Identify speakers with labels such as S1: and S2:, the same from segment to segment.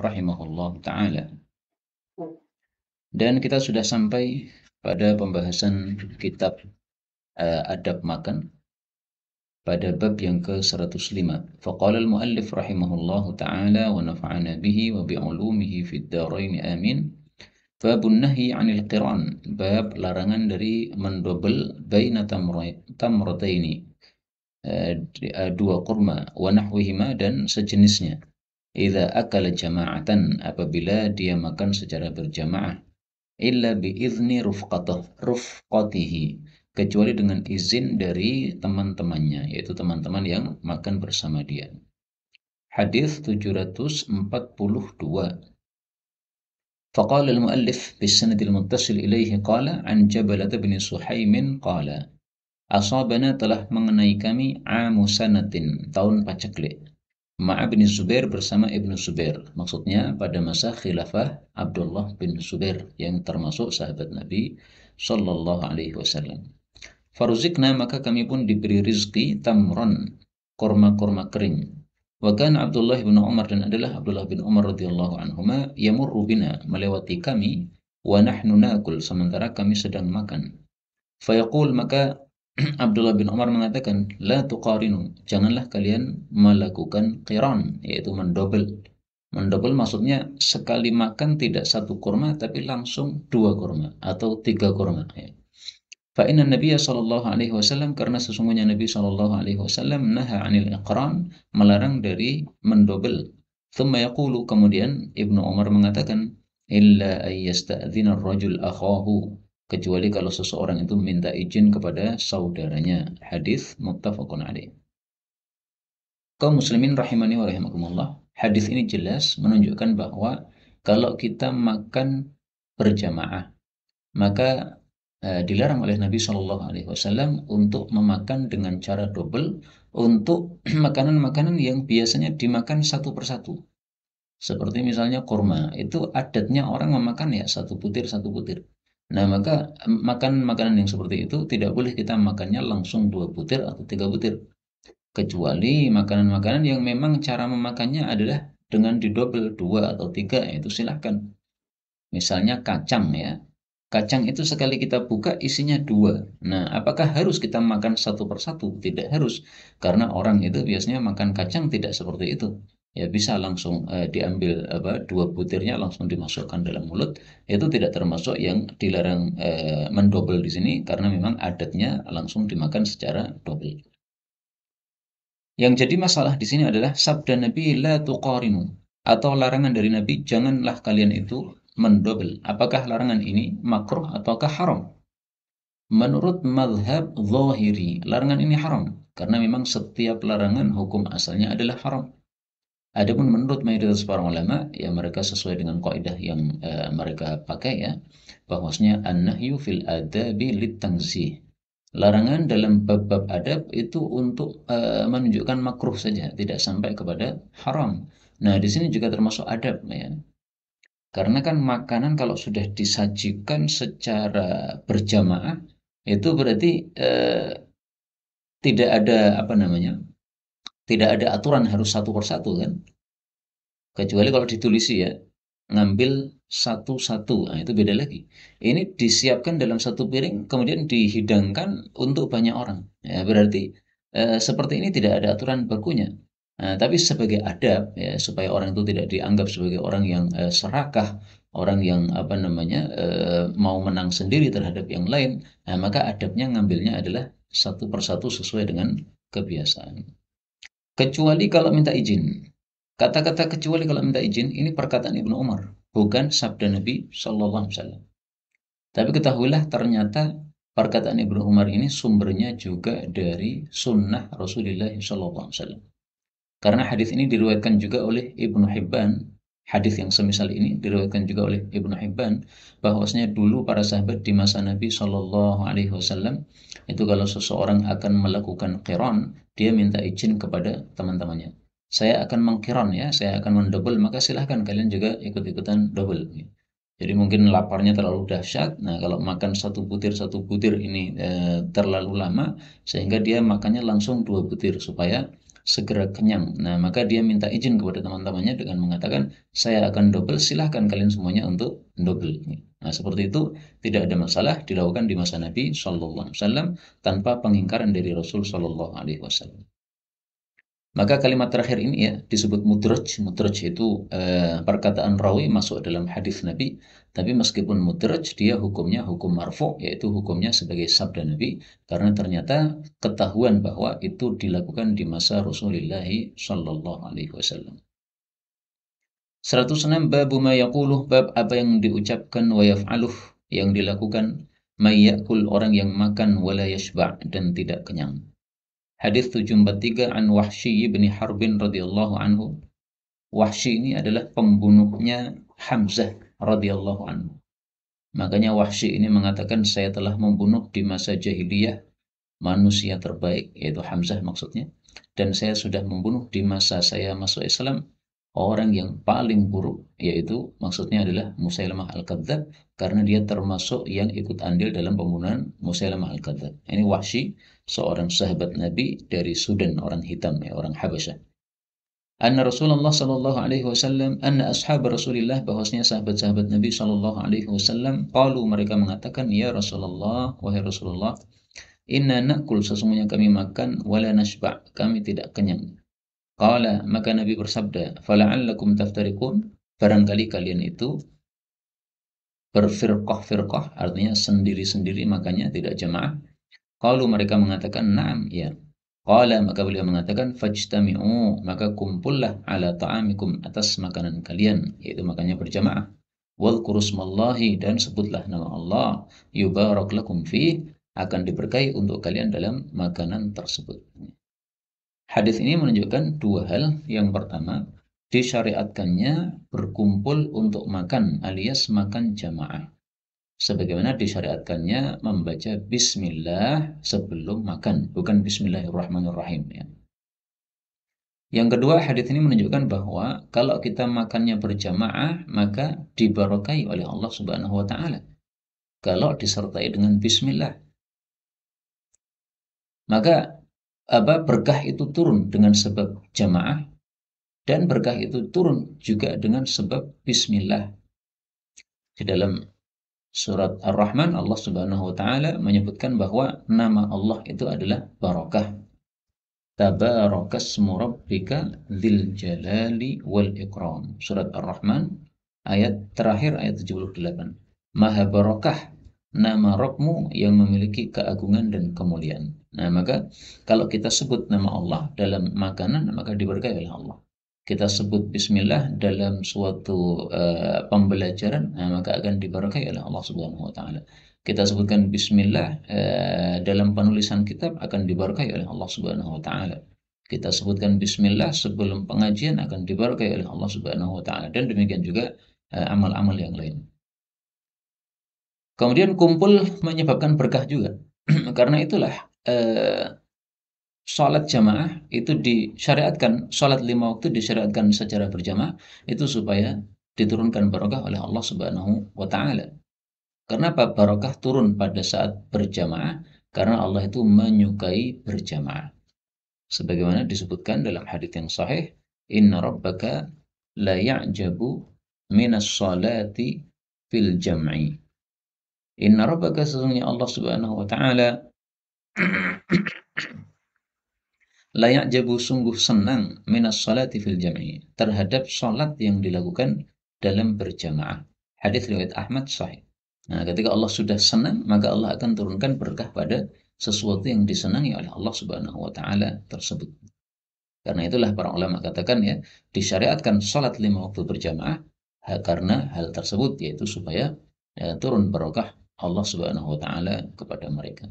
S1: rahimahullah ta'ala. Dan kita sudah sampai pada pembahasan kitab adab makan pada bab yang ke-105. Faqala al-muallif rahimahullah ta'ala wa nafa'ana bihi wa bi'ulumihi fid dharain amin. Babun nahyi 'anil qiran, bab larangan dari mendobel baina tamrataini, dua kurma, wa nahwihima dan sejenisnya. Idza akala jama'atan, apabila dia makan secara berjamaah, illa biizni rufqatihi, kecuali dengan izin dari teman-temannya, yaitu teman-teman yang makan bersama dia. Hadis 742. فقال المؤلف بالسند المتصل إليه قال عن جبلة بن سحيم قال أصابنا telah mengenai kami amu sanatin, tahun paceklik, ma'a bin Zubair bersama Ibnu Zubair, maksudnya pada masa khilafah Abdullah bin Zubair yang termasuk sahabat Nabi Sallallahu Alaihi Wasallam. Faruzikna, maka kami pun diberi rizki tamron, korma-korma kering. Wa kana Abdullah bin Umar, dan adalah Abdullah bin Umar radhiyallahu anhuma, yamurru bina, melewati kami, wa nahnu nakul, sementara kami sedang makan. Fayaqul, maka Abdullah bin Umar mengatakan, la tuqarinu, janganlah kalian melakukan qiran, yaitu mendobel. Mendobel maksudnya sekali makan tidak satu kurma, tapi langsung dua kurma atau tiga kurma. Fa inna Nabiya sallallahu alaihi wasallam, karena sesungguhnya Nabi sallallahu alaihi wasallam, naha 'anil iqran, melarang dari mendobel. Thumma yaqulu, kemudian Ibnu Umar mengatakan, illa ay yasta'dzina ar-rajul akhahu, kecuali kalau seseorang itu minta izin kepada saudaranya. Hadis muttafaqun alaih. Kaum muslimin rahimani wa rahimakumullah, hadis ini jelas menunjukkan bahwa kalau kita makan berjamaah, maka dilarang oleh Nabi Shallallahu Alaihi Wasallam untuk memakan dengan cara double untuk makanan-makanan yang biasanya dimakan satu persatu. Seperti misalnya kurma, itu adatnya orang memakan ya satu butir. Nah, maka makan makanan yang seperti itu tidak boleh kita makannya langsung 2 butir atau 3 butir. Kecuali makanan-makanan yang memang cara memakannya adalah dengan didobel 2 atau 3, itu silahkan. Misalnya kacang ya. Kacang itu sekali kita buka isinya 2. Nah, apakah harus kita makan satu persatu? Tidak harus. Karena orang itu biasanya makan kacang tidak seperti itu. Ya bisa langsung diambil 2 butirnya langsung dimasukkan dalam mulut. Itu tidak termasuk yang dilarang mendobel di sini, karena memang adatnya langsung dimakan secara double. Yang jadi masalah di sini adalah sabda Nabi la tuqarinu, atau larangan dari Nabi janganlah kalian itu mendobel. Apakah larangan ini makruh ataukah haram? Menurut madhab zahiri, larangan ini haram, karena memang setiap larangan hukum asalnya adalah haram. Adapun menurut mayoritas para ulama, ya mereka sesuai dengan kaidah yang mereka pakai ya, bahwasanya an-nahyu fil adabi lit-tanzih. Larangan dalam bab-bab adab itu untuk menunjukkan makruh saja, tidak sampai kepada haram. Nah, di sini juga termasuk adab ya. Karena kan makanan kalau sudah disajikan secara berjamaah, itu berarti tidak ada apa namanya? Tidak ada aturan harus satu persatu kan? Kecuali kalau ditulisi ya, ngambil satu-satu, nah itu beda lagi. Ini disiapkan dalam satu piring, kemudian dihidangkan untuk banyak orang. Ya, berarti seperti ini tidak ada aturan bakunya. Nah, tapi sebagai adab ya, supaya orang itu tidak dianggap sebagai orang yang serakah, orang yang apa namanya mau menang sendiri terhadap yang lain, nah, maka adabnya ngambilnya adalah satu persatu sesuai dengan kebiasaan. Kecuali kalau minta izin. Kata-kata kecuali kalau minta izin ini perkataan Ibnu Umar, bukan sabda Nabi Shallallahu Alaihi Wasallam. Tapi ketahuilah ternyata perkataan Ibnu Umar ini sumbernya juga dari sunnah Rasulullah Shallallahu Alaihi Wasallam. Karena hadis ini diriwayatkan juga oleh Ibnu Hibban. Hadis yang semisal ini diriwayatkan juga oleh Ibnu Hibban, bahwasanya dulu para sahabat di masa Nabi Shallallahu Alaihi Wasallam itu kalau seseorang akan melakukan qiran, dia minta izin kepada teman-temannya. Saya akan mengqiran ya, saya akan mendouble, maka silahkan kalian juga ikut-ikutan double. Jadi mungkin laparnya terlalu dahsyat. Nah, kalau makan satu butir ini terlalu lama, sehingga dia makannya langsung 2 butir supaya segera kenyang. Nah, maka dia minta izin kepada teman-temannya dengan mengatakan, saya akan double, silahkan kalian semuanya untuk double. Nah, seperti itu tidak ada masalah dilakukan di masa Nabi Shallallahu Alaihi Wasallam tanpa pengingkaran dari Rasul Shallallahu Alaihi Wasallam. Maka kalimat terakhir ini ya disebut mudraj. Mudraj itu perkataan rawi masuk dalam hadis Nabi, tapi meskipun mudraj dia hukumnya hukum marfu, yaitu hukumnya sebagai sabda Nabi karena ternyata ketahuan bahwa itu dilakukan di masa Rasulullah Shallallahu Alaihi Wasallam. 106 babu ma yaquluh, bab apa yang diucapkan wa yaf'aluh, yang dilakukan, may yakul, orang yang makan wala yashba' dan tidak kenyang. Hadis 743 an Wahsy bin Harbin radhiyallahu anhu. Wahsy ini adalah pembunuhnya Hamzah radhiyallahu anhu. Makanya Wahsy ini mengatakan, saya telah membunuh di masa jahiliyah manusia terbaik, yaitu Hamzah maksudnya, dan saya sudah membunuh di masa saya masuk Islam orang yang paling buruk, yaitu maksudnya adalah Musailamah Al-Kadzdzab, karena dia termasuk yang ikut andil dalam pembunuhan Musailamah Al-Kadzdzab. Ini Wahsy, seorang sahabat Nabi dari Sudan, orang hitam ya, orang Habasyah. Anna Rasulullah sallallahu alaihi wasallam, anna ashab Rasulillah, bahwasanya sahabat-sahabat Nabi sallallahu alaihi wasallam, qalu, mereka mengatakan, ya Rasulullah, wahai Rasulullah, inna nakul, sesungguhnya kami makan, wala nashba', kami tidak kenyang. Qala, maka Nabi bersabda, fala'allakum taftariqun, barangkali kalian itu berfirqah-firqah, artinya sendiri-sendiri makannya, tidak jamaah. Qalu, mereka mengatakan, na'am, ya. Qala, maka beliau mengatakan, fajtami'u, maka kumpullah ala ta'amikum, atas makanan kalian, yaitu makannya berjamaah. Wadhkuru smallahi, dan sebutlah nama Allah, yubarak lakum fih, akan diberkahi untuk kalian dalam makanan tersebut. Hadis ini menunjukkan dua hal. Yang pertama, disyariatkannya berkumpul untuk makan alias makan jamaah. Sebagaimana disyariatkannya membaca bismillah sebelum makan, bukan bismillahirrahmanirrahim ya. Yang kedua, hadis ini menunjukkan bahwa kalau kita makannya berjamaah, maka diberkahi oleh Allah Subhanahu wa taala. Kalau disertai dengan bismillah, maka berkah itu turun dengan sebab jamaah, dan berkah itu turun juga dengan sebab bismillah. Di dalam surat Ar-Rahman, Allah Subhanahu wa taala menyebutkan bahwa nama Allah itu adalah barakah. Tabarakasmu rabbika dzil jalali wal ikram. Surat Ar-Rahman ayat terakhir, ayat 78. Maha barakah nama Rabbmu yang memiliki keagungan dan kemuliaan. Nah, maka kalau kita sebut nama Allah dalam makanan, maka diberkahi oleh Allah. Kita sebut bismillah dalam suatu pembelajaran, nah, maka akan diberkahi oleh Allah Subhanahu wa taala. Kita sebutkan bismillah dalam penulisan kitab, akan diberkahi oleh Allah Subhanahu wa taala. Kita sebutkan bismillah sebelum pengajian, akan diberkahi oleh Allah Subhanahu wa taala, dan demikian juga amal-amal yang lain. Kemudian kumpul menyebabkan berkah juga. Karena itulah sholat jamaah itu disyariatkan, sholat 5 waktu disyariatkan secara berjamaah, itu supaya diturunkan barakah oleh Allah Subhanahu wa taala. Kenapa barakah turun pada saat berjamaah? Karena Allah itu menyukai berjamaah. Sebagaimana disebutkan dalam hadis yang sahih, inna rabbaka la ya'jabu minas salati fil jam'i. Inna rabbaka, sesungguhnya Allah Subhanahu wa taala, la ya'jabu, sungguh senang, minas salati fil jam'i, terhadap salat yang dilakukan dalam berjamaah. Hadis riwayat Ahmad sahih. Nah, ketika Allah sudah senang, maka Allah akan turunkan berkah pada sesuatu yang disenangi oleh Allah Subhanahu wa taala tersebut. Karena itulah para ulama katakan ya, disyariatkan salat 5 waktu berjamaah karena hal tersebut, yaitu supaya turun barokah Allah Subhanahu wa taala kepada mereka.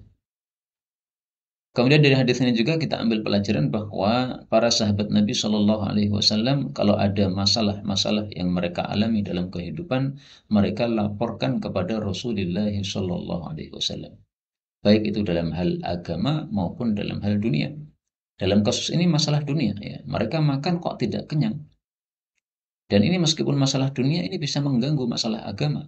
S1: Kemudian dari hadis ini juga kita ambil pelajaran bahwa para sahabat Nabi Shallallahu Alaihi Wasallam, kalau ada masalah-masalah yang mereka alami dalam kehidupan, mereka laporkan kepada Rasulullah Shallallahu Alaihi Wasallam, baik itu dalam hal agama maupun dalam hal dunia. Dalam kasus ini masalah dunia, ya, mereka makan kok tidak kenyang. Dan ini meskipun masalah dunia, ini bisa mengganggu masalah agama.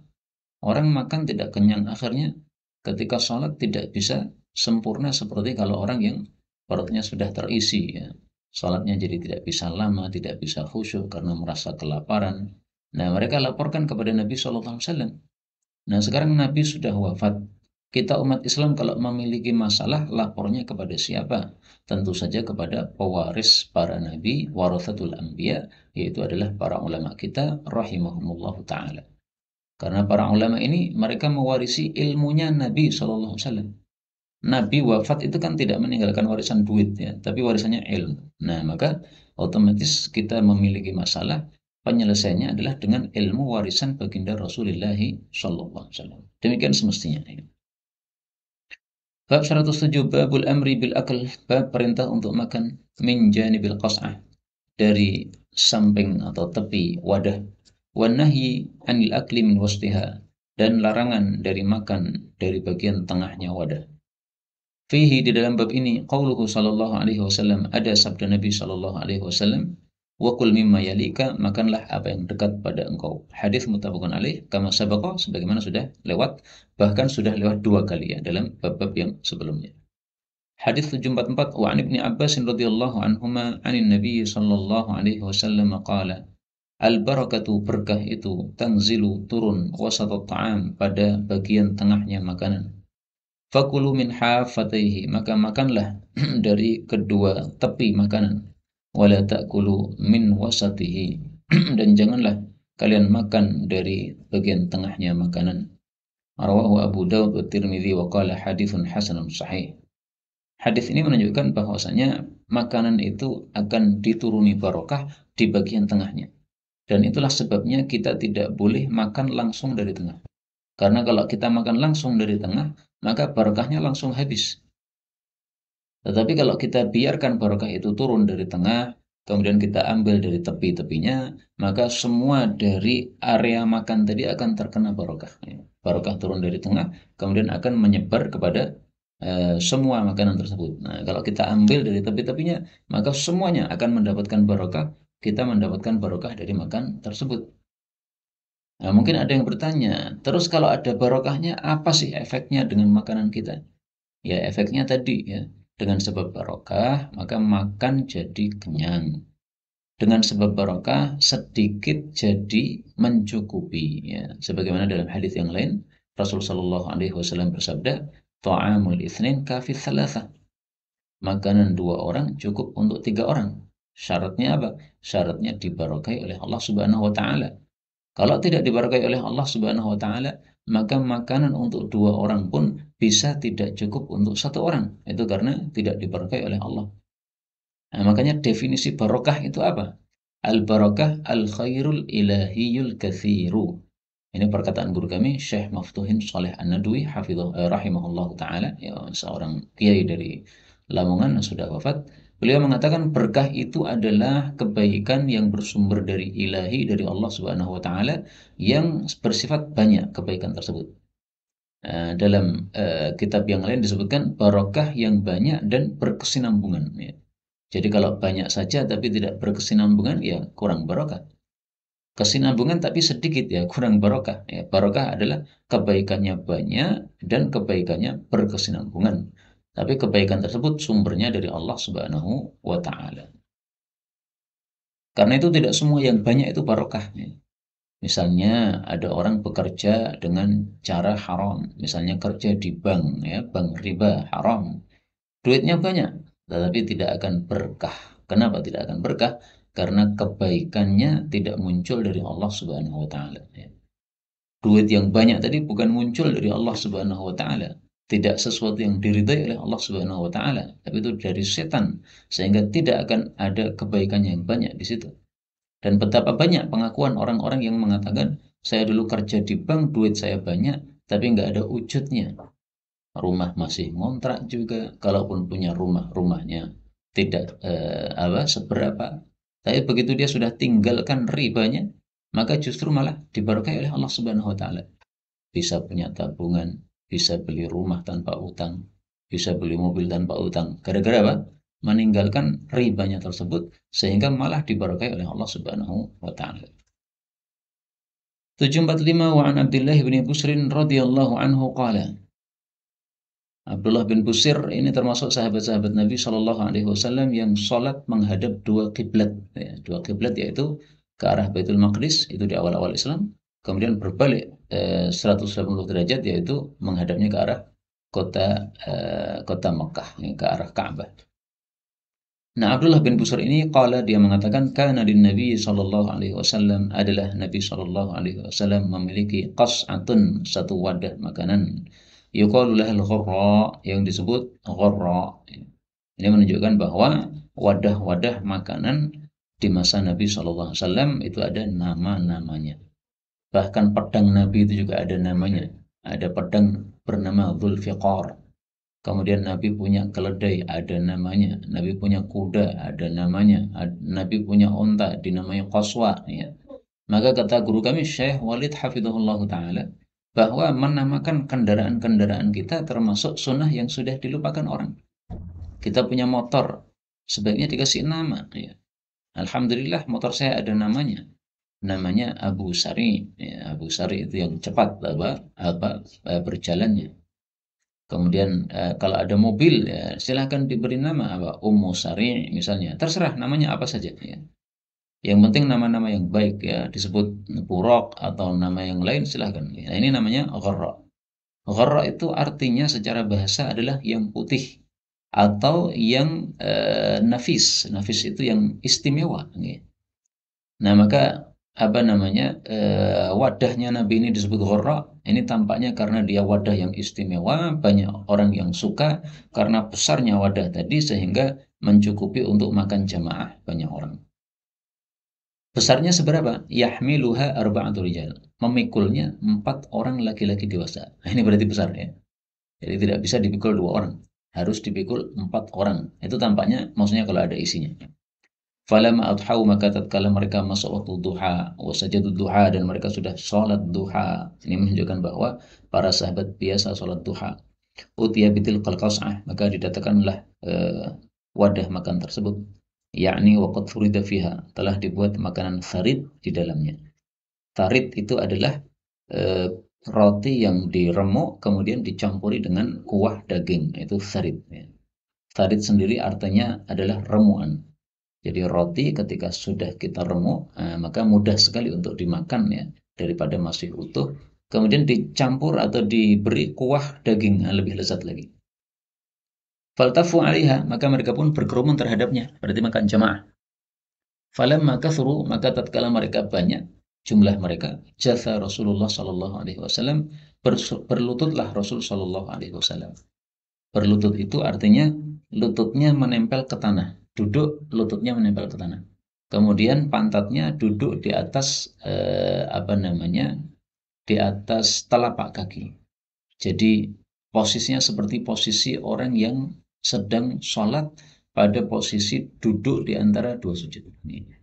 S1: Orang makan tidak kenyang, akhirnya ketika sholat tidak bisa sempurna seperti kalau orang yang perutnya sudah terisi ya. Salatnya jadi tidak bisa lama, tidak bisa khusyuk karena merasa kelaparan. Nah, mereka laporkan kepada Nabi SAW. Nah, sekarang Nabi sudah wafat. Kita umat Islam kalau memiliki masalah, lapornya kepada siapa? Tentu saja kepada pewaris para nabi, warathatul anbiya, yaitu adalah para ulama kita, rahimahumullah ta'ala. Karena para ulama ini, mereka mewarisi ilmunya Nabi SAW. Nabi wafat itu kan tidak meninggalkan warisan duit ya, tapi warisannya ilmu. Nah, maka otomatis kita memiliki masalah, penyelesaiannya adalah dengan ilmu warisan baginda Rasulullah SAW. Demikian semestinya. Bab 107, babul amri bil akal, bab perintah untuk makan min janibil qas'ah, dari samping atau tepi wadah, wan nahyi anil akli min wasliha, dan larangan dari makan dari bagian tengahnya wadah. Fihi, di dalam bab ini, qauluhu sallallahu alaihi wasallam, ada sabda Nabi sallallahu alaihi wasallam, wa kul mimma yalika, makanlah apa yang dekat pada engkau. Hadis muttafaqun alaih, kama sabaqa, sebagaimana sudah lewat, bahkan sudah lewat 2 kali ya dalam bab-bab yang sebelumnya. Hadis 744, wa an Ibni Abbas radhiyallahu anhuma anin Nabi sallallahu alaihi wasallam qala, al barakatu, berkah itu, tanzilu, turun, wasat ta'am, pada bagian tengahnya makanan. Fakulu min hafataihi, maka makanlah dari kedua tepi makanan. Wala ta'kulu min wasatihi, dan janganlah kalian makan dari bagian tengahnya makanan. Rawahu Abu Daud wa Tirmidzi wa qala haditsun hasanun sahih. Hadis ini menunjukkan bahwasanya makanan itu akan dituruni barokah di bagian tengahnya. Dan itulah sebabnya kita tidak boleh makan langsung dari tengah. Karena kalau kita makan langsung dari tengah, maka barokahnya langsung habis. Tetapi kalau kita biarkan barokah itu turun dari tengah, kemudian kita ambil dari tepi-tepinya, maka semua dari area makan tadi akan terkena barokah. Barokah turun dari tengah, kemudian akan menyebar kepada semua makanan tersebut. Nah, kalau kita ambil dari tepi-tepinya, maka semuanya akan mendapatkan barokah. Kita mendapatkan barokah dari makan tersebut. Nah, mungkin ada yang bertanya, terus kalau ada barokahnya, apa sih efeknya dengan makanan kita? Ya, efeknya tadi ya, dengan sebab barokah, maka makan jadi kenyang. Dengan sebab barokah, sedikit jadi mencukupi. Ya, sebagaimana dalam hadis yang lain, Rasulullah Shallallahu Alaihi Wasallam bersabda, "Ta'amul itsnin kafith thalatha." Makanan 2 orang cukup untuk 3 orang. Syaratnya apa? Syaratnya dibarokai oleh Allah Subhanahu Wa Taala. Kalau tidak diberkahi oleh Allah Subhanahu wa taala, maka makanan untuk 2 orang pun bisa tidak cukup untuk 1 orang. Itu karena tidak diberkahi oleh Allah. Nah, makanya definisi barokah itu apa? Al-barakah al-khairul ilahiyul kathiru. Ini perkataan guru kami, Syekh Maftuhin Saleh An-Nadwi, rahimahullah ta'ala, ya, seorang kiai dari Lamongan yang sudah wafat. Beliau mengatakan berkah itu adalah kebaikan yang bersumber dari ilahi, dari Allah Subhanahu wa taala, yang bersifat banyak kebaikan tersebut. Dalam kitab yang lain disebutkan barokah yang banyak dan berkesinambungan ya. Jadi kalau banyak saja tapi tidak berkesinambungan ya kurang barokah. Kesinambungan tapi sedikit ya kurang barokah ya. Barokah adalah kebaikannya banyak dan kebaikannya berkesinambungan. Tapi kebaikan tersebut sumbernya dari Allah Subhanahu wa taala. Karena itu tidak semua yang banyak itu barokah ya. Misalnya ada orang bekerja dengan cara haram, misalnya kerja di bank ya, bank riba haram. Duitnya banyak, tetapi tidak akan berkah. Kenapa tidak akan berkah? Karena kebaikannya tidak muncul dari Allah Subhanahu wa taala ya. Duit yang banyak tadi bukan muncul dari Allah Subhanahu wa taala. Tidak sesuatu yang diridai oleh Allah Subhanahu wa taala, tapi itu dari setan, sehingga tidak akan ada kebaikan yang banyak di situ. Dan betapa banyak pengakuan orang-orang yang mengatakan, saya dulu kerja di bank, duit saya banyak, tapi nggak ada wujudnya. Rumah masih ngontrak juga, kalaupun punya rumah, rumahnya tidak seberapa. Tapi begitu dia sudah tinggalkan ribanya, maka justru malah diberkahi oleh Allah Subhanahu wa taala. Bisa punya tabungan, bisa beli rumah tanpa utang, bisa beli mobil tanpa utang. Gara-gara apa? Meninggalkan ribanya tersebut, sehingga malah diberkahi oleh Allah Subhanahu wa taala. 745, wa an Abdullah bin Busrin radhiyallahu anhu qala, Abdullah bin Busir ini termasuk sahabat-sahabat Nabi Shallallahu Alaihi Wasallam yang sholat menghadap dua kiblat, ya, dua kiblat yaitu ke arah Baitul Maqdis itu di awal-awal Islam, kemudian berbalik 180 derajat yaitu menghadapnya ke arah kota Mekah, ya, ke arah Ka'bah. Nah, Abdullah bin Busur ini qala dia mengatakan kana din Nabi sallallahu alaihi wasallam adalah Nabi sallallahu alaihi wasallam memiliki qas'atun satu wadah makanan yuqalu lahal ghurra yang disebut ghurra. Ini menunjukkan bahwa wadah-wadah makanan di masa Nabi sallallahu alaihi wasallam itu ada nama-namanya. Bahkan pedang Nabi itu juga ada namanya. Ada pedang bernama Dzulfiqar. Kemudian Nabi punya keledai, ada namanya. Nabi punya kuda, ada namanya. Nabi punya onta, dinamai Qaswa. Ya. Maka kata guru kami Syekh Walid Hafidhullah Ta'ala, bahwa menamakan kendaraan-kendaraan kita termasuk sunnah yang sudah dilupakan orang. Kita punya motor, sebaiknya dikasih nama. Ya. Alhamdulillah motor saya ada namanya. Namanya Abu Sari. Ya, Abu Sari itu yang cepat berjalannya. Kemudian kalau ada mobil ya silahkan diberi nama apa Ummu Sari misalnya. Terserah namanya apa saja ya. Yang penting nama-nama yang baik ya disebut Buraq atau nama yang lain silahkan. Nah, ini namanya Gharra. Gharra itu artinya secara bahasa adalah yang putih atau yang nafis. Nafis itu yang istimewa. Ya. Nah, maka apa namanya wadahnya Nabi ini disebut ghorra ini tampaknya karena dia wadah yang istimewa, banyak orang yang suka karena besarnya wadah tadi sehingga mencukupi untuk makan jamaah banyak orang. Besarnya seberapa? Yahmiluha arba'atu rijal. Memikulnya 4 orang laki-laki dewasa. Nah, ini berarti besar ya. Jadi tidak bisa dipikul 2 orang, harus dipikul 4 orang. Itu tampaknya maksudnya kalau ada isinya. Falamma adhau maka tatkala mereka masuk waktu duha, wasajadu duha dan mereka sudah sholat duha. Ini menunjukkan bahwa para sahabat biasa sholat duha. Utiya bitil qalqas'ah maka didatangkanlah wadah makan tersebut. Yakni waqad furida fiha telah dibuat makanan tharid di dalamnya. Tharid itu adalah roti yang diremuk kemudian dicampuri dengan kuah daging, itu tharid. Tharid sendiri artinya adalah remuan. Jadi roti ketika sudah kita remuk, maka mudah sekali untuk dimakan ya daripada masih utuh. Kemudian dicampur atau diberi kuah daging, lebih lezat lagi. Faltafu 'alaiha maka mereka pun berkerumun terhadapnya, berarti makan jamaah. Falamma kathuru maka tatkala mereka banyak jumlah mereka, jatha Rasulullah sallallahu alaihi wasallam berlututlah Rasul sallallahu alaihi wasallam. Berlutut itu artinya lututnya menempel ke tanah, duduk lututnya menempel ke tanah. Kemudian pantatnya duduk di atas di atas telapak kaki. Jadi posisinya seperti posisi orang yang sedang sholat pada posisi duduk di antara dua sujud.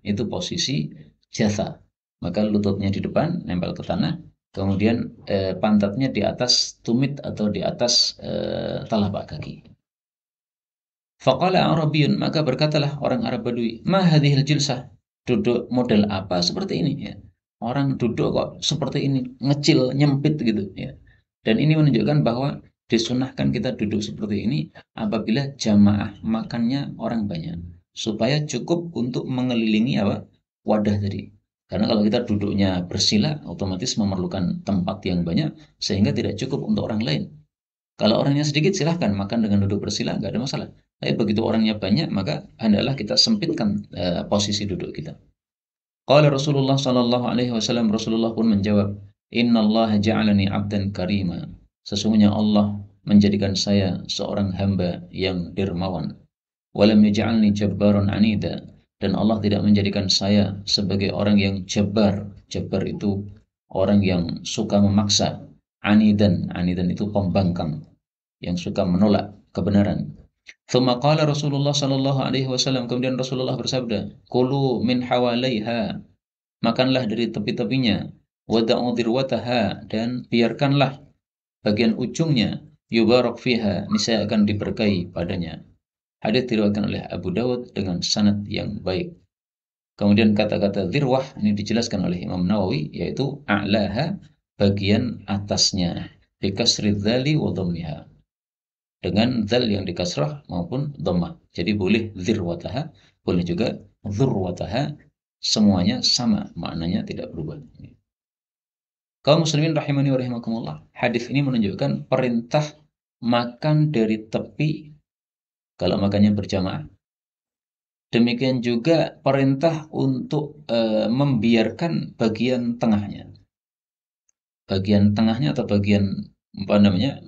S1: Itu posisi jatha. Maka lututnya di depan nempel ke tanah, kemudian pantatnya di atas tumit atau di atas telapak kaki. Faqala Arabiyun maka berkatalah orang Arab Badui, ma hadhil jilsah, duduk model apa seperti ini ya. Orang duduk kok seperti ini, ngecil, nyempit gitu ya. Dan ini menunjukkan bahwa disunahkan kita duduk seperti ini apabila jamaah makannya orang banyak supaya cukup untuk mengelilingi wadah tadi. Karena kalau kita duduknya bersila otomatis memerlukan tempat yang banyak sehingga tidak cukup untuk orang lain. Kalau orangnya sedikit silahkan makan dengan duduk bersila, nggak ada masalah. Tapi begitu orangnya banyak, maka hendaklah kita sempitkan posisi duduk kita. Qala Rasulullah sallallahu alaihi wasallam, Rasulullah pun menjawab, Inna Allah ja'alani abdan karima. Sesungguhnya Allah menjadikan saya seorang hamba yang dermawan. Walam yaj'alni jabbaran anida. Dan Allah tidak menjadikan saya sebagai orang yang jabbar. Jabbar itu orang yang suka memaksa. Anidan itu pembangkang yang suka menolak kebenaran. Thumma qala Rasulullah sallallahu alaihi wasallam, kemudian Rasulullah bersabda, "Kulu min hawalaiha." Makanlah dari tepi-tepinya, wada'u dirwataha dan biarkanlah bagian ujungnya, yubarak fiha, niscaya akan diberkahi padanya. Hadits diriwayatkan oleh Abu Dawud dengan sanad yang baik. Kemudian kata-kata dirwah ini dijelaskan oleh Imam Nawawi yaitu a'laha, bagian atasnya, bikasri dzali wa dhammiha. dengan zal yang dikasrah maupun dhammah. Jadi boleh dzirwataha, boleh juga dzurwataha, semuanya sama maknanya, tidak berubah. Kaum muslimin rahimani wa rahimakumullah. Hadis ini menunjukkan perintah makan dari tepi kalau makannya berjamaah. Demikian juga perintah untuk membiarkan bagian tengahnya. Bagian tengahnya atau bagian apa namanya?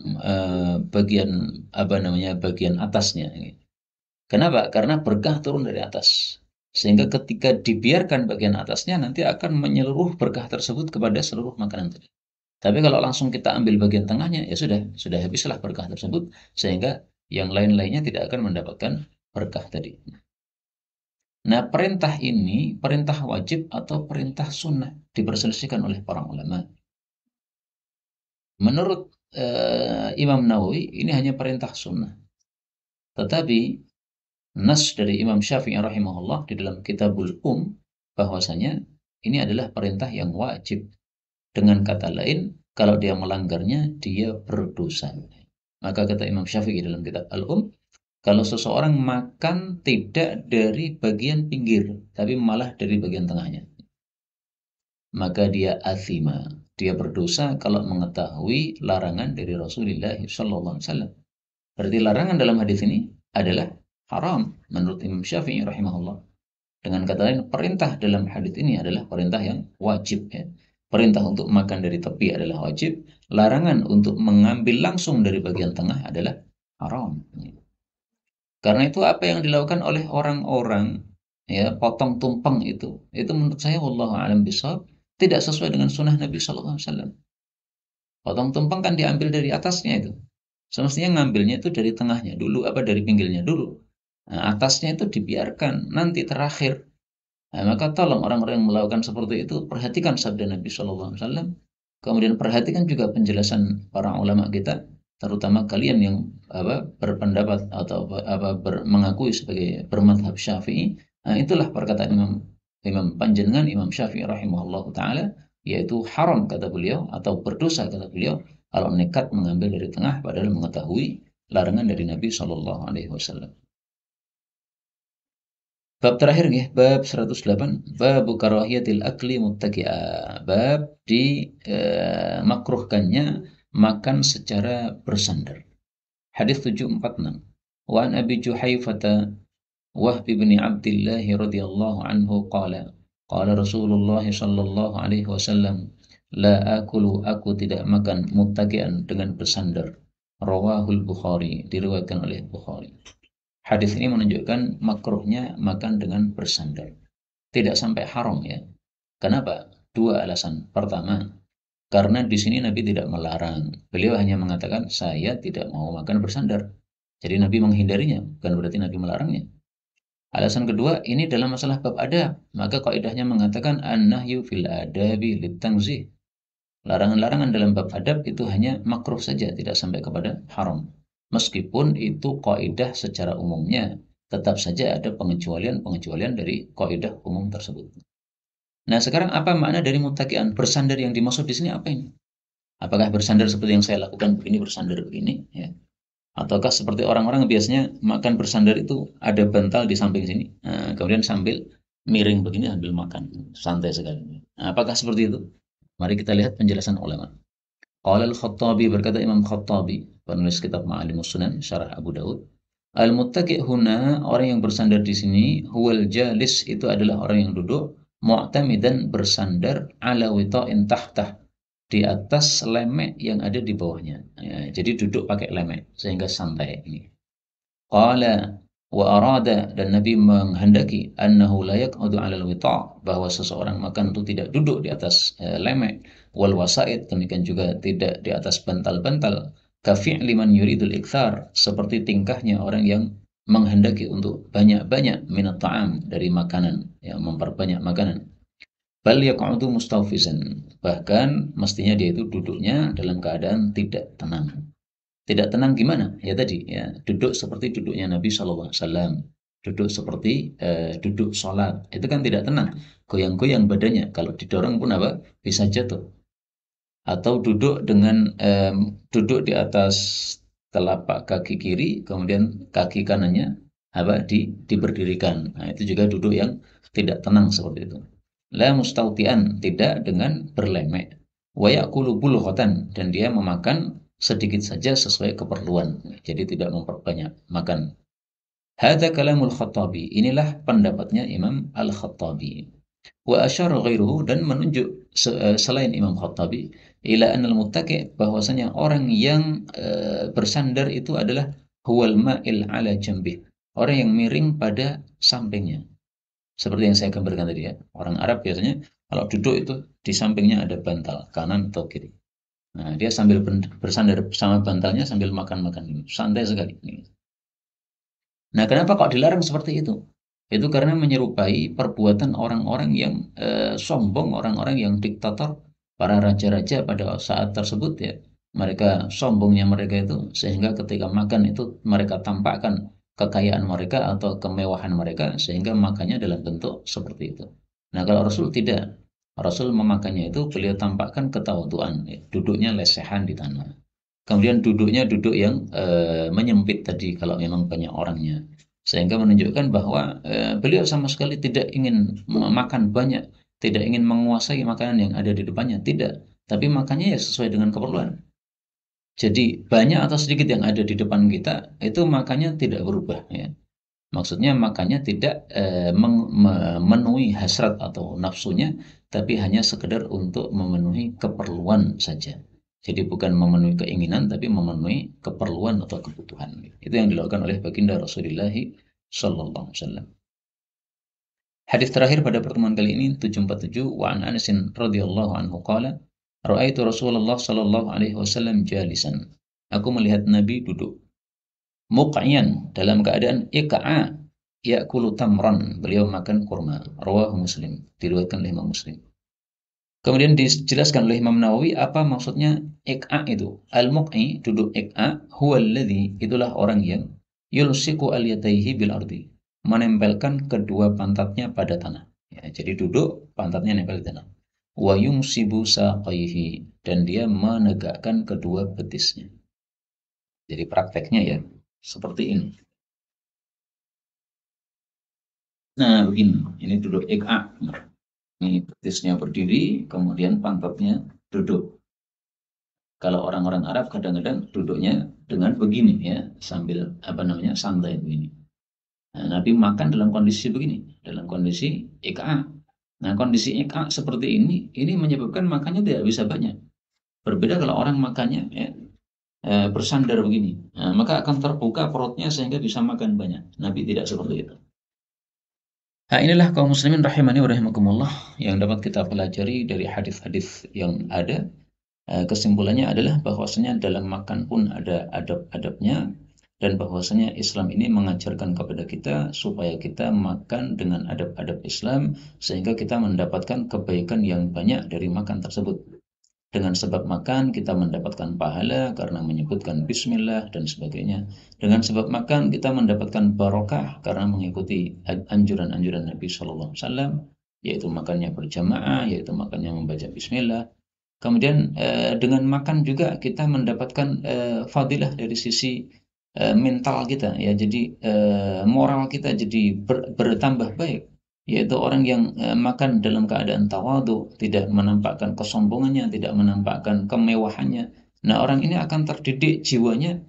S1: Bagian apa namanya? Bagian atasnya. Kenapa? Karena berkah turun dari atas. Sehingga ketika dibiarkan bagian atasnya nanti akan menyeluruh berkah tersebut kepada seluruh makanan tadi. Tapi kalau langsung kita ambil bagian tengahnya, ya sudah habislah berkah tersebut, sehingga yang lain-lainnya tidak akan mendapatkan berkah tadi. Nah, perintah ini perintah wajib atau perintah sunnah diperselisihkan oleh para ulama. Menurut Imam Nawawi ini hanya perintah sunnah. Tetapi nas dari Imam Syafi'i rahimahullah di dalam Kitabul bahwasanya ini adalah perintah yang wajib. Dengan kata lain, kalau dia melanggarnya, dia berdosa. Maka kata Imam Syafi'i dalam kitab kalau seseorang makan tidak dari bagian pinggir, tapi malah dari bagian tengahnya, maka dia athima. Dia berdosa kalau mengetahui larangan dari Rasulullah SAW. Berarti larangan dalam hadis ini adalah haram menurut Imam Syafi'i rahimahullah. Dengan kata lain, perintah dalam hadis ini adalah perintah yang wajib, ya. Perintah untuk makan dari tepi adalah wajib, larangan untuk mengambil langsung dari bagian tengah adalah haram. Karena itu apa yang dilakukan oleh orang-orang, ya, potong tumpeng itu menurut saya wallahu alam bishawab tidak sesuai dengan sunnah Nabi Sallallahu Alaihi Wasallam. Potong tumpeng kan diambil dari atasnya itu. Semestinya ngambilnya itu dari tengahnya dulu, apa dari pinggirnya dulu. Nah, atasnya itu dibiarkan nanti terakhir. Nah, maka tolong orang-orang yang melakukan seperti itu perhatikan sabda Nabi Shallallahu Alaihi Wasallam. Kemudian perhatikan juga penjelasan para ulama kita, terutama kalian yang berpendapat atau mengakui sebagai bermadhab Syafi'i. Nah, itulah perkataan Imam Panjenengan Imam Syafi'i rahimahullah taala, yaitu haram kata beliau atau berdosa kata beliau kalau nekat mengambil dari tengah padahal mengetahui larangan dari Nabi Shallallahu Alaihi Wasallam. Bab terakhir nih, bab 108, bab karahiyatil akli muttaqi'a. Bab di makruhkannya makan secara bersandar. Hadis 746. Wa an Abi Juhaifata Wahb bin Abdullah radhiyallahu anhu qala qala Rasulullah sallallahu alaihi wasallam la akulu, aku tidak makan muttaqi'an dengan bersandar. Rawahul Bukhari, diriwayatkan oleh Bukhari. Hadis ini menunjukkan makruhnya makan dengan bersandar. Tidak sampai haram, ya. Kenapa? Dua alasan. Pertama, karena di sini Nabi tidak melarang. Beliau hanya mengatakan saya tidak mau makan bersandar. Jadi Nabi menghindarinya, bukan berarti Nabi melarangnya. Alasan kedua, ini dalam masalah bab adab. Maka kaidahnya mengatakan an-nahyu fil adabi litangzih. Larangan-larangan dalam bab adab itu hanya makruh saja, tidak sampai kepada haram. Meskipun itu kaidah secara umumnya, tetap saja ada pengecualian-pengecualian dari kaidah umum tersebut. Nah, sekarang apa makna dari muttaqian? Bersandar yang dimaksud di sini apa ini? Apakah bersandar seperti yang saya lakukan begini, bersandar begini, ya? Ataukah seperti orang-orang biasanya makan bersandar itu ada bantal di samping sini, nah, kemudian sambil miring begini sambil makan, santai sekali. Nah, apakah seperti itu? Mari kita lihat penjelasan ulama. Qala al-Khattabi, berkata Imam Khattabi, penulis kitab Ma'alimus Sunan, Syarah Abu Daud. Al-muttaqi huna, orang yang bersandar di sini, huwal jalis, itu adalah orang yang duduk, mu'tamidan, bersandar, ala wita'in tahtah, di atas lemek yang ada di bawahnya. Ya, jadi duduk pakai lemek sehingga santai ini. Qala wa arada, dan Nabi menghendaki annahu la yaq'udu 'alal wita', bahwa seseorang makan itu tidak duduk di atas lemek, wal wasaid, demikian juga tidak di atas bantal-bantal, kafi'li man yuridul ikthar, seperti tingkahnya orang yang menghendaki untuk banyak-banyak minat ta'am, dari makanan, ya, memperbanyak makanan. Bal yaq'udu mustawfizan, bahkan mestinya dia itu duduknya dalam keadaan tidak tenang. Tidak tenang gimana? Ya tadi, ya, duduk seperti duduknya Nabi Shallallahu Alaihi Wasallam, duduk seperti duduk sholat, itu kan tidak tenang, goyang-goyang badannya, kalau didorong pun apa bisa jatuh. Atau duduk dengan duduk di atas telapak kaki kiri, kemudian kaki kanannya diberdirikan. Nah, itu juga duduk yang tidak tenang seperti itu. La mustautian, tidak dengan berlemek. Wa ya'kulu bulghatan, dan dia memakan sedikit saja sesuai keperluan. Jadi tidak memperbanyak makan. Hadza kalamul Khattabi. Inilah pendapatnya Imam Al-Khattabi. Wa asyara ghairuhu, dan menunjuk selain Imam Khattabi ila anal muttaqi, bahwasanya orang yang bersandar itu adalah huwal ma'il ala jambih, orang yang miring pada sampingnya. Seperti yang saya gambarkan tadi ya. Orang Arab biasanya kalau duduk itu di sampingnya ada bantal kanan atau kiri. Nah, dia sambil bersandar sama bantalnya sambil makan-makan, santai sekali. Nah, kenapa kok dilarang seperti itu? Itu karena menyerupai perbuatan orang-orang yang sombong, orang-orang yang diktator, para raja-raja pada saat tersebut ya. Mereka sombongnya mereka itu sehingga ketika makan itu mereka tampakkan kekayaan mereka atau kemewahan mereka sehingga makannya dalam bentuk seperti itu. Nah, kalau Rasul tidak. Rasul memakannya itu beliau tampakkan ketawaduan, ya. Duduknya lesehan di tanah. Kemudian duduknya duduk yang menyempit tadi kalau memang banyak orangnya. Sehingga menunjukkan bahwa beliau sama sekali tidak ingin makan banyak, tidak ingin menguasai makanan yang ada di depannya, tidak. Tapi makannya ya sesuai dengan keperluan. Jadi banyak atau sedikit yang ada di depan kita itu makannya tidak berubah ya. Maksudnya makannya tidak memenuhi hasrat atau nafsunya, tapi hanya sekedar untuk memenuhi keperluan saja. Jadi bukan memenuhi keinginan, tapi memenuhi keperluan atau kebutuhan. Itu yang dilakukan oleh baginda Rasulullah Sallallahu Alaihi Wasallam. Hadis terakhir pada pertemuan kali ini 747, wa an Anas radhiyallahu anhu qala, ra'aitu Rasulullah sallallahu alaihi wasallam jalisan. Aku melihat Nabi duduk. Muq'iyan, dalam keadaan iq'a, ya'kulu tamran, beliau makan kurma. Rawahu Muslim, diriwayatkan oleh Imam Muslim. Kemudian dijelaskan oleh Imam Nawawi apa maksudnya iq'a itu. Al-muq'i, duduk iq'a, huwa alladhi, itulah orang yang yulsiku al-yadayhi bil ardi, menempelkan kedua pantatnya pada tanah. Ya, jadi duduk, pantatnya nempel di tanah. Wa yumsibu saqaihi, dan dia menegakkan kedua betisnya. Jadi prakteknya ya seperti ini. Nah, begini. Ini duduk iq'a. Ini betisnya berdiri, kemudian pantatnya duduk. Kalau orang-orang Arab kadang-kadang duduknya dengan begini ya, sambil santai begini. Nah, Nabi makan dalam kondisi begini, dalam kondisi iq'a. Nah, kondisi iq'a seperti ini menyebabkan makannya tidak bisa banyak. Berbeda kalau orang makannya ya, bersandar begini, nah, maka akan terbuka perutnya sehingga bisa makan banyak. Nabi tidak seperti itu. Nah, inilah kaum muslimin rahimani wa rahimakumullah yang dapat kita pelajari dari hadis-hadis yang ada. Kesimpulannya adalah bahwasanya dalam makan pun ada adab-adabnya, dan bahwasanya Islam ini mengajarkan kepada kita supaya kita makan dengan adab-adab Islam sehingga kita mendapatkan kebaikan yang banyak dari makan tersebut. Dengan sebab makan kita mendapatkan pahala karena menyebutkan bismillah dan sebagainya. Dengan sebab makan kita mendapatkan barokah karena mengikuti anjuran-anjuran Nabi Shallallahu Alaihi Wasallam, yaitu makannya berjamaah, yaitu makannya membaca bismillah. Kemudian dengan makan juga kita mendapatkan fadilah dari sisi mental kita ya. Jadi moral kita jadi bertambah baik, yaitu orang yang makan dalam keadaan tawadu, tidak menampakkan kesombongannya, tidak menampakkan kemewahannya. Nah, orang ini akan terdidik jiwanya,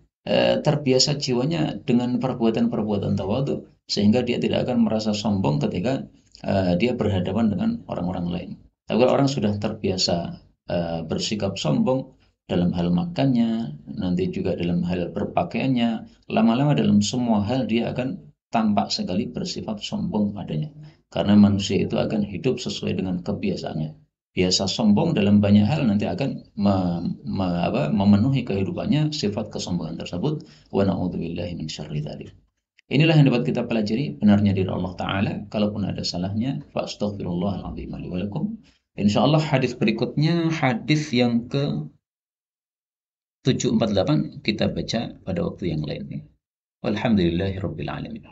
S1: terbiasa jiwanya dengan perbuatan-perbuatan tawadu, sehingga dia tidak akan merasa sombong ketika dia berhadapan dengan orang-orang lain. Tapi kalau orang sudah terbiasa bersikap sombong dalam hal makannya, nanti juga dalam hal berpakaiannya, lama-lama dalam semua hal dia akan tampak sekali bersifat sombong padanya. Karena manusia itu akan hidup sesuai dengan kebiasaannya. Biasa sombong dalam banyak hal nanti akan memenuhi kehidupannya sifat kesombongan tersebut. Wa na'udzubillahi min syarri dzalik. Inilah yang dapat kita pelajari, benarnya dari Allah Ta'ala. Kalaupun ada salahnya, fa astaghfirullahaladzim li wa lakum. Insyaallah hadis berikutnya, hadis yang ke 748 kita baca pada waktu yang lain. Walhamdulillahirabbil alamin.